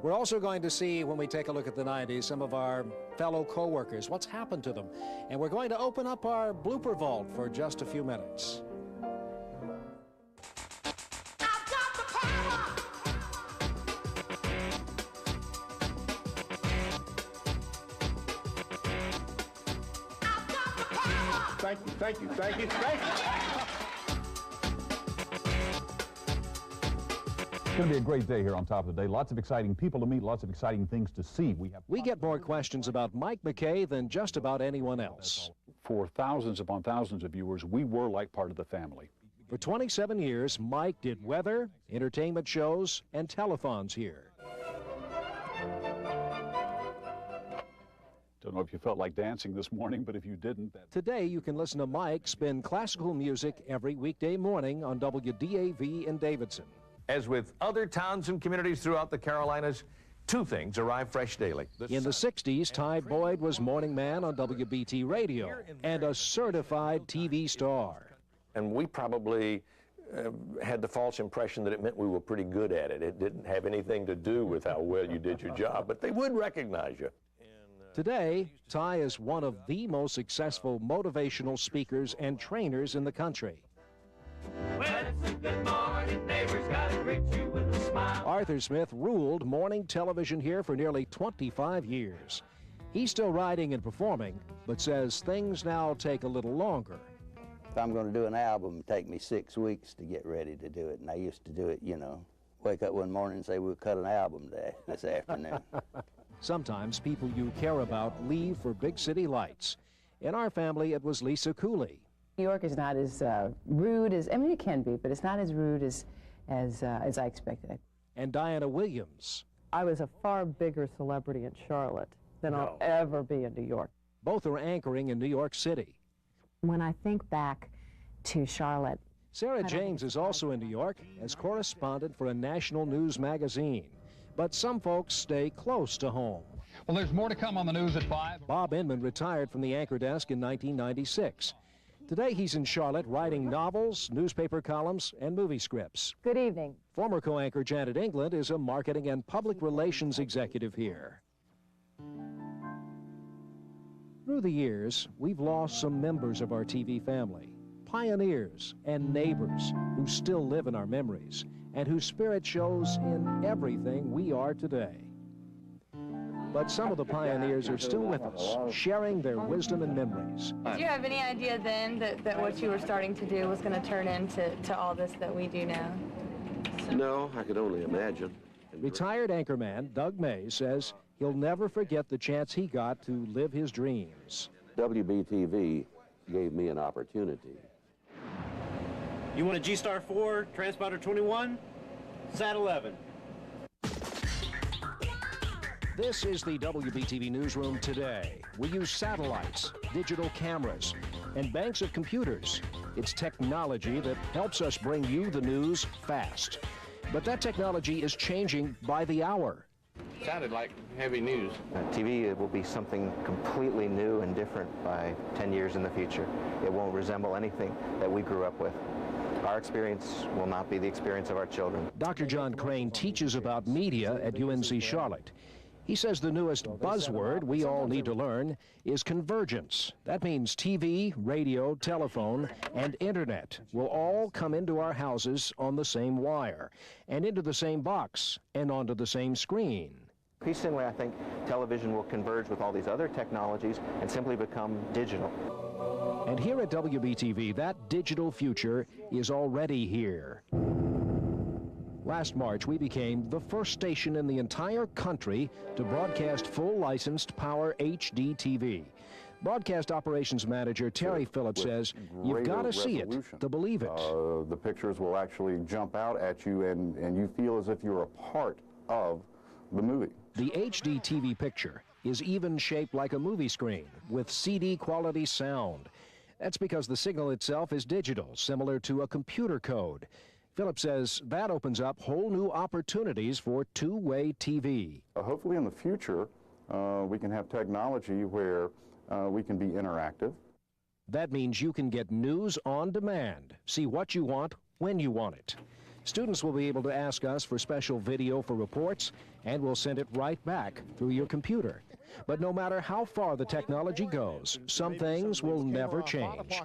We're also going to see, when we take a look at the 90s, some of our fellow co-workers, what's happened to them. And we're going to open up our blooper vault for just a few minutes. Thank you, thank you, thank you, thank you. It's going to be a great day here on Top of the Day. Lots of exciting people to meet, lots of exciting things to see. We get more questions about Mike McKay than just about anyone else. For thousands upon thousands of viewers, we were like part of the family. For 27 years, Mike did weather, entertainment shows, and telethons here. Don't know if you felt like dancing this morning, but if you didn't... Today, you can listen to Mike spin classical music every weekday morning on WDAV in Davidson. As with other towns and communities throughout the Carolinas, 2 things arrive fresh daily. In the 60s, Ty Boyd was morning man on WBT Radio and a certified TV star. And we probably had the false impression that it meant we were pretty good at it. It didn't have anything to do with how well you did your job, but they would recognize you. Today, Ty is one of the most successful motivational speakers and trainers in the country. Well, it's a good morning, neighbors gotta greet you with a smile. Arthur Smith ruled morning television here for nearly 25 years. He's still writing and performing, but says things now take a little longer. If I'm going to do an album, it'd take me 6 weeks to get ready to do it. And I used to do it, you know, wake up one morning and say, we'll cut an album this afternoon. Sometimes people you care about leave for big city lights. In our family, it was Lisa Cooley. New York is not as rude as, I mean, it can be, but it's not as rude as I expected. And Diana Williams. I was a far bigger celebrity in Charlotte than I'll ever be in New York. Both are anchoring in New York City. When I think back to Charlotte. Sarah James is also in New York as correspondent for a national news magazine. But some folks stay close to home. Well, there's more to come on the news at 5. Bob Inman retired from the anchor desk in 1996. Today he's in Charlotte writing novels, newspaper columns, and movie scripts. Good evening. Former co-anchor Janet England is a marketing and public relations executive here. Through the years, we've lost some members of our TV family, pioneers and neighbors who still live in our memories and whose spirit shows in everything we are today. But some of the pioneers are still with us, sharing their wisdom and memories. Did you have any idea then that what you were starting to do was going to turn into all this that we do now? No, I could only imagine. Retired anchorman Doug May says he'll never forget the chance he got to live his dreams. WBTV gave me an opportunity. You want a G-Star 4, transponder 21, Sat 11. This is the WBTV newsroom today. We use satellites, digital cameras, and banks of computers. It's technology that helps us bring you the news fast. But that technology is changing by the hour. Sounded like heavy news. TV will be something completely new and different by 10 years in the future. It won't resemble anything that we grew up with. Our experience will not be the experience of our children. Dr. John Crane teaches about media at UNC Charlotte. He says the newest buzzword we all need to learn is convergence. That means TV, radio, telephone, and internet will all come into our houses on the same wire, and into the same box, and onto the same screen. Increasingly, I think television will converge with all these other technologies and simply become digital. And here at WBTV, that digital future is already here. Last March, we became the first station in the entire country to broadcast full-licensed Power HD TV. Broadcast Operations Manager Terry Phillips says, you've got to see it to believe it. The pictures will actually jump out at you, and you feel as if you're a part of the movie. The HD TV picture is even shaped like a movie screen with CD-quality sound. That's because the signal itself is digital, similar to a computer code. Phillips says that opens up whole new opportunities for two-way TV. Hopefully in the future, we can have technology where we can be interactive. That means you can get news on demand, see what you want when you want it. Students will be able to ask us for special video for reports, and we'll send it right back through your computer. But no matter how far the technology goes, some things will never change.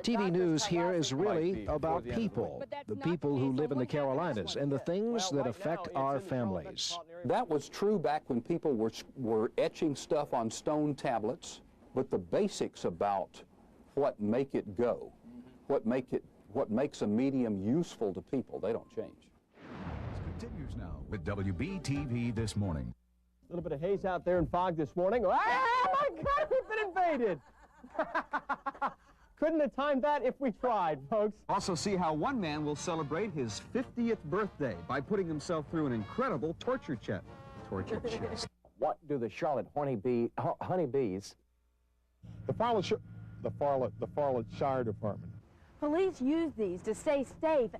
TV news here is really about people, the people who live in the Carolinas, and the things that affect our families. That was true back when people were etching stuff on stone tablets, but the basics about what make it go, what makes a medium useful to people, they don't change. This continues now with WBTV This Morning. A little bit of haze out there and fog this morning. Ah, my God, we've been invaded. Couldn't have timed that if we tried, folks. Also see how one man will celebrate his 50th birthday by putting himself through an incredible torture chest. What do the Charlotte honeybees? The Farlett Shire Department. Police use these to stay safe.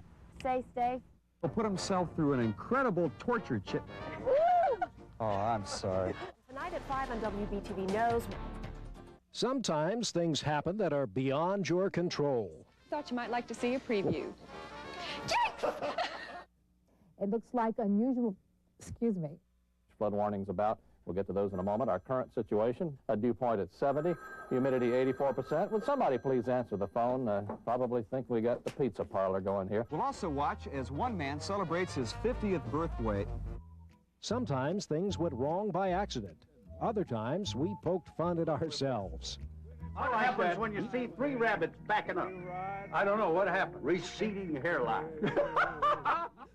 Will put himself through an incredible torture chest. Oh, I'm sorry. Tonight at 5 on WBTV Knows. Sometimes things happen that are beyond your control. Thought you might like to see a preview. It looks like unusual, excuse me. Flood warnings about. We'll get to those in a moment. Our current situation, a dew point at 70, humidity 84%. Would somebody please answer the phone? Probably think we got the pizza parlor going here. We'll also watch as one man celebrates his 50th birthday. Sometimes things went wrong by accident. Other times, we poked fun at ourselves. What happens when you see three rabbits backing up? I don't know what happened. Receding hairline.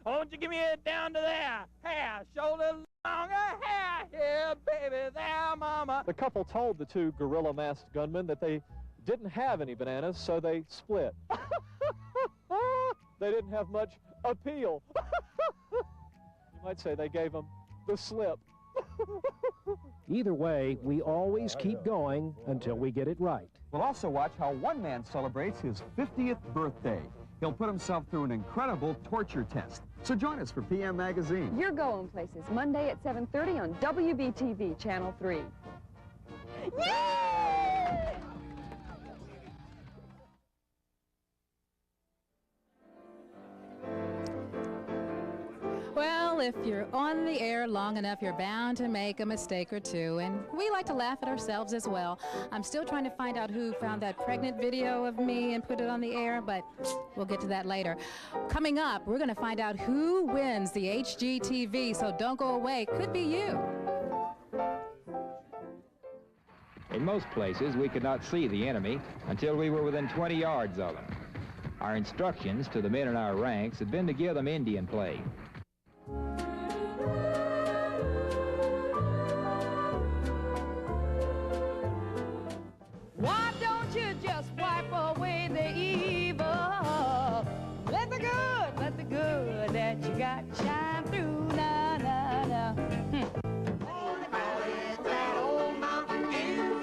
Won't you give me it down to there? Hair, shoulder, longer hair. Here, baby, there, mama. The couple told the two gorilla-masked gunmen that they didn't have any bananas, so they split. They didn't have much appeal. You might say they gave them the slip. Either way, we always keep going until we get it right. We'll also watch how one man celebrates his 50th birthday. He'll put himself through an incredible torture test. So join us for PM Magazine. You're going places, Monday at 7:30 on WBTV Channel 3. Yay! Well, if you're on the air long enough, you're bound to make a mistake or two, and we like to laugh at ourselves as well. I'm still trying to find out who found that pregnant video of me and put it on the air, but we'll get to that later. Coming up, we're going to find out who wins the HGTV, so don't go away. Could be you. In most places, we could not see the enemy until we were within 20 yards of them. Our instructions to the men in our ranks had been to give them Indian play. Why don't you just wipe away the evil? Let the good that you got shine through. Na, na, na. That old Mountain Dew,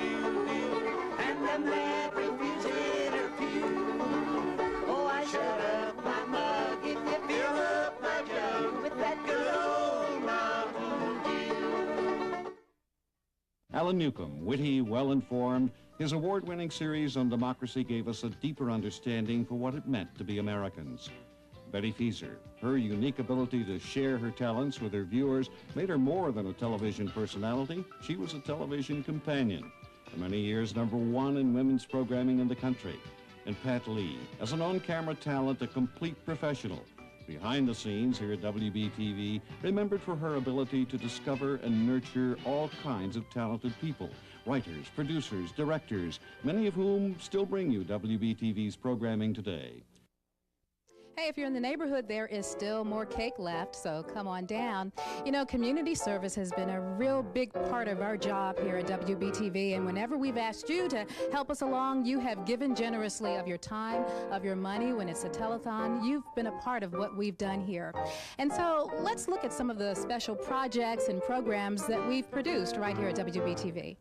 and the mad refrigerator pew. Oh, I shut up my mug if you fill up my jug with that good old Mountain Dew. Alan Newcomb, witty, well-informed, his award-winning series on democracy gave us a deeper understanding for what it meant to be Americans. Betty Fieser, her unique ability to share her talents with her viewers made her more than a television personality. She was a television companion. For many years, #1 in women's programming in the country. And Pat Lee, as an on-camera talent, a complete professional. Behind the scenes here at WBTV, remembered for her ability to discover and nurture all kinds of talented people. Writers, producers, directors, many of whom still bring you WBTV's programming today. Hey, if you're in the neighborhood, there is still more cake left, so come on down. You know, community service has been a real big part of our job here at WBTV, and whenever we've asked you to help us along, you have given generously of your time, of your money. When it's a telethon, you've been a part of what we've done here. And so let's look at some of the special projects and programs that we've produced right here at WBTV.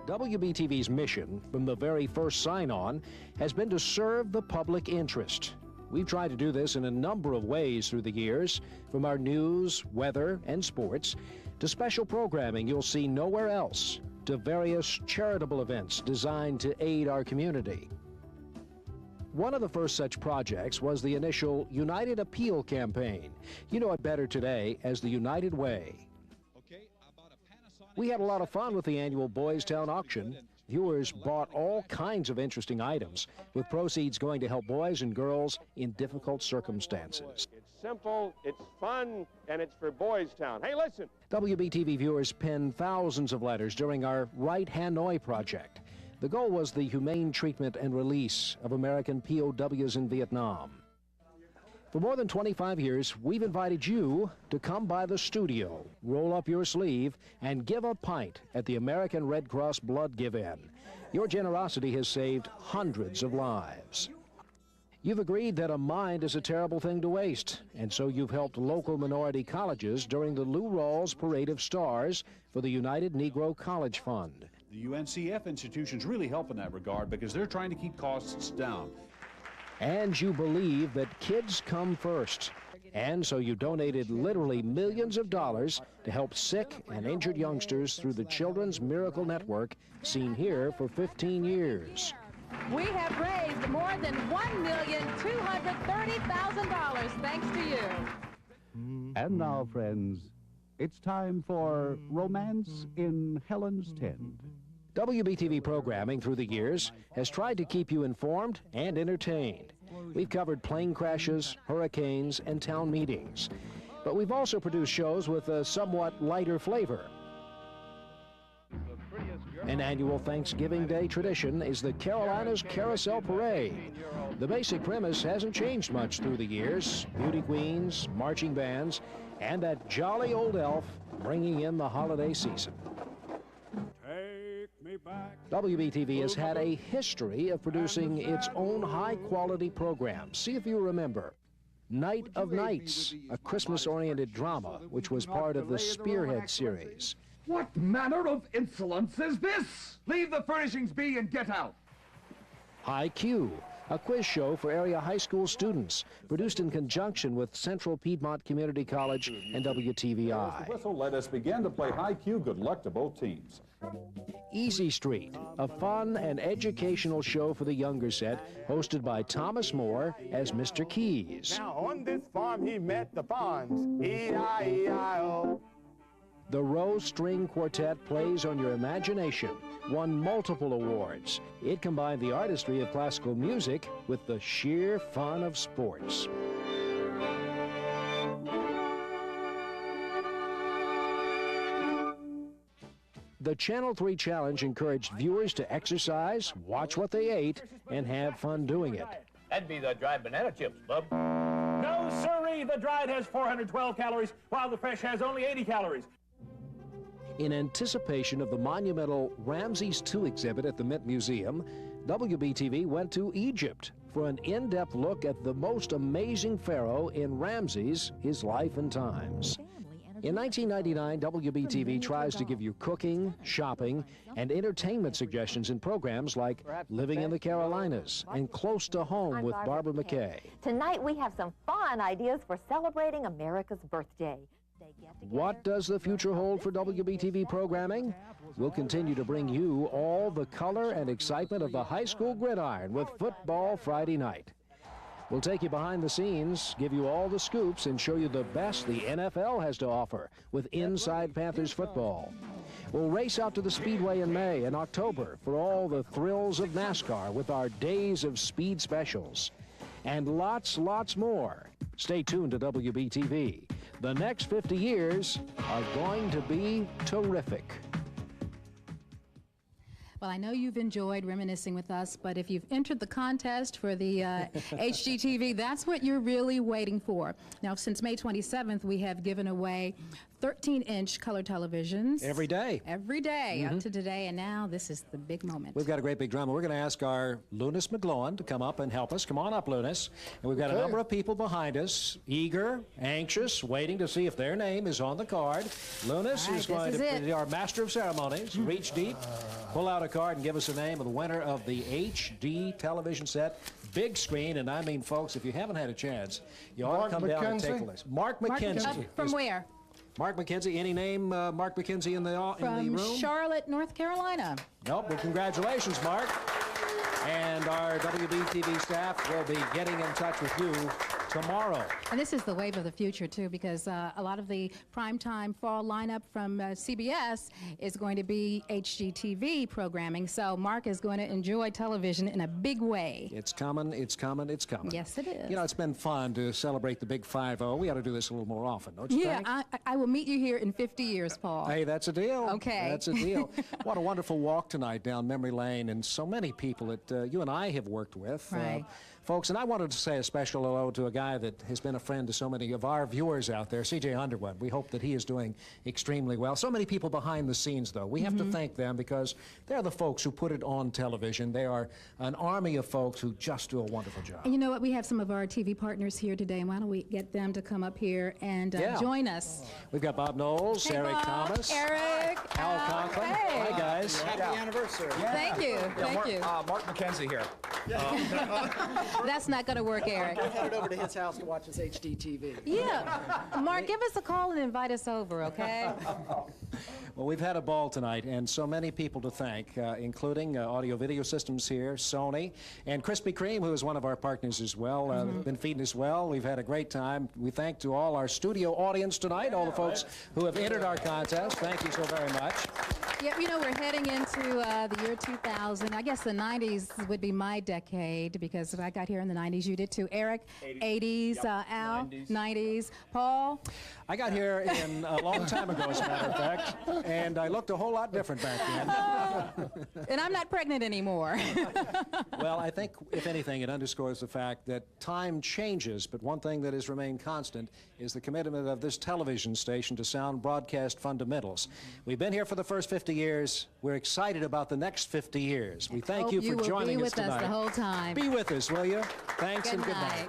WBTV's mission from the very first sign-on has been to serve the public interest. We've tried to do this in a number of ways through the years, from our news, weather, and sports, to special programming you'll see nowhere else, to various charitable events designed to aid our community. One of the first such projects was the initial United Appeal campaign. You know it better today as the United Way. We had a lot of fun with the annual Boys Town auction. Viewers bought all kinds of interesting items, with proceeds going to help boys and girls in difficult circumstances. It's simple, it's fun, and it's for Boys Town. Hey, listen! WBTV viewers penned thousands of letters during our Right Hanoi project. The goal was the humane treatment and release of American POWs in Vietnam. For more than 25 years, we've invited you to come by the studio, roll up your sleeve, and give a pint at the American Red Cross Blood Give-In. Your generosity has saved hundreds of lives. You've agreed that a mind is a terrible thing to waste, and so you've helped local minority colleges during the Lou Rawls Parade of Stars for the United Negro College Fund. The UNCF institutions really help in that regard because they're trying to keep costs down. And you believe that kids come first. And so you donated literally millions of dollars to help sick and injured youngsters through the Children's Miracle Network, seen here for 15 years. We have raised more than $1,230,000 thanks to you. And now, friends, it's time for Romance in Helen's Tent. WBTV programming through the years has tried to keep you informed and entertained. We've covered plane crashes, hurricanes, and town meetings. But we've also produced shows with a somewhat lighter flavor. An annual Thanksgiving Day tradition is the Carolinas Carousel Parade. The basic premise hasn't changed much through the years. Beauty queens, marching bands, and that jolly old elf bringing in the holiday season. WBTV has had a history of producing its own high-quality programs. See if you remember. Night of Nights, a Christmas-oriented drama, which was part of the Spearhead series. What manner of insolence is this? Leave the furnishings be and get out. High Q, a quiz show for area high school students, produced in conjunction with Central Piedmont Community College and WTVI. Whistle, let us begin to play high Q. Good luck to both teams. Easy Street, a fun and educational show for the younger set, hosted by Thomas Moore as Mr. Keys. Now on this farm he met the Fonz, E-I-E-I-O. The Rose String Quartet plays on your imagination, won multiple awards. It combined the artistry of classical music with the sheer fun of sports. The Channel 3 Challenge encouraged viewers to exercise, watch what they ate, and have fun doing it. That'd be the dried banana chips, bub. No, sirree. The dried has 412 calories, while the fresh has only 80 calories. In anticipation of the monumental Ramses II exhibit at the Mint Museum, WBTV went to Egypt for an in-depth look at the most amazing pharaoh in Ramses, his life and times. In 1999, WBTV tries to give you cooking, shopping, and entertainment suggestions in programs like Living in the Carolinas and Close to Home with Barbara McKay. Tonight we have some fun ideas for celebrating America's birthday. What does the future hold for WBTV programming? We'll continue to bring you all the color and excitement of the high school gridiron with Football Friday night. We'll take you behind the scenes, give you all the scoops, and show you the best the NFL has to offer with Inside Panthers football. We'll race out to the Speedway in May and October for all the thrills of NASCAR with our Days of Speed specials. And lots more. Stay tuned to WBTV. The next 50 years are going to be terrific. Well, I know you've enjoyed reminiscing with us, but if you've entered the contest for the HGTV, that's what you're really waiting for. Now, since May 27th, we have given away 13-inch color televisions. Every day. Every day, up to today, and now this is the big moment. We've got a great big drama. We're going to ask our Lunas McGlowan to come up and help us. Come on up, Lunas. And we've got a number of people behind us, eager, anxious, waiting to see if their name is on the card. Lunas is going to be our master of ceremonies. Reach deep, pull out a card, and give us the name of the winner of the HD television set. Big screen, and I mean, folks, if you haven't had a chance, you ought to come down and take a listen. Mark McKenzie. From where? Mark McKenzie. Any name, Mark McKenzie, in the room? From Charlotte, North Carolina. Nope. Well, congratulations, Mark. And our WBTV staff will be getting in touch with you tomorrow. And this is the wave of the future, too, because a lot of the primetime fall lineup from CBS is going to be HGTV programming. So Mark is going to enjoy television in a big way. It's coming, it's coming, it's coming. Yes, it is. You know, it's been fun to celebrate the big 5-0. We ought to do this a little more often, don't you think? Yeah, I will meet you here in 50 years, Paul. Hey, that's a deal. Okay. That's a deal. What a wonderful walk tonight down memory lane, and so many people that you and I have worked with. Right. Folks, and I wanted to say a special hello to a guy that has been a friend to so many of our viewers out there, C.J. Underwood. We hope that he is doing extremely well. So many people behind the scenes, though. We have to thank them because they're the folks who put it on television. They are an army of folks who just do a wonderful job. And you know what? We have some of our TV partners here today, and why don't we get them to come up here and join us? We've got Bob Knowles, hey, Eric Bob, Thomas, Eric, Al Conklin. Hey. Hi, guys. Happy anniversary. Yeah. Thank you. Thank you. Mark McKenzie here. That's not going to work, Eric. I'm headed over to his house to watch his HDTV. Yeah. Mark, give us a call and invite us over, okay? Well, we've had a ball tonight, and so many people to thank, including Audio Video Systems here, Sony, and Krispy Kreme, who is one of our partners as well, been feeding us well. We've had a great time. We thank to all our studio audience tonight, all the folks who have entered our contest. Thank you so very much. Yeah, you know, we're heading into the year 2000. I guess the 90s would be my decade because I got here in the 90s. You did too. Eric, 80s, Al, 90s. Paul? I got here in a long time ago, as a matter of fact, and I looked a whole lot different back then. And I'm not pregnant anymore. Well, I think, if anything, it underscores the fact that time changes, but one thing that has remained constant is the commitment of this television station to sound broadcast fundamentals. We've been here for the first 50 years. We're excited about the next 50 years. We thank you for joining us tonight. Be with us the whole time. Be with us, will you? Thanks and good night.